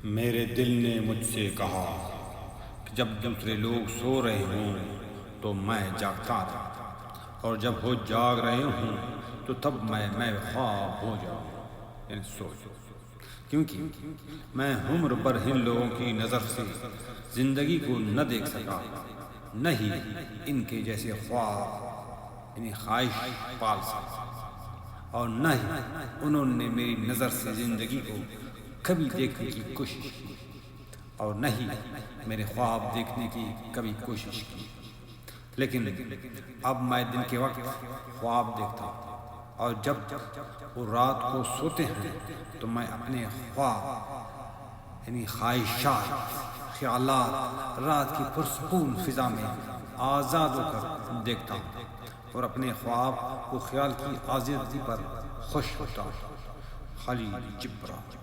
मेरे दिल ने मुझसे कहा कि जब दूसरे लोग सो रहे हों तो मैं जागता था, और जब वो जाग रहे हों तो तब मैं ख्वाब हो जाऊं, यानी सो। क्योंकि मैं उम्र भर इन लोगों की नज़र से ज़िंदगी को न देख सका, न ही इनके जैसे ख्वाब यानी ख्वाहिश पाल सका, और न ही उन्होंने मेरी नज़र से ज़िंदगी को कभी देखने की कोशिश की, और न ही मेरे ख्वाब देखने की कभी कोशिश की। लेकिन अब मैं दिन के वक्त ख्वाब देखता हूँ, और जब वो रात को सोते हैं तो मैं अपने ख्वाब यानी ख्वाहिशात ख्यालात रात की पुरसकून फिजा में आज़ाद होकर देखता हूँ, और अपने ख्वाब को ख्याल की आज़ादी पर खुश होता हूँ। खलील जिब्रान।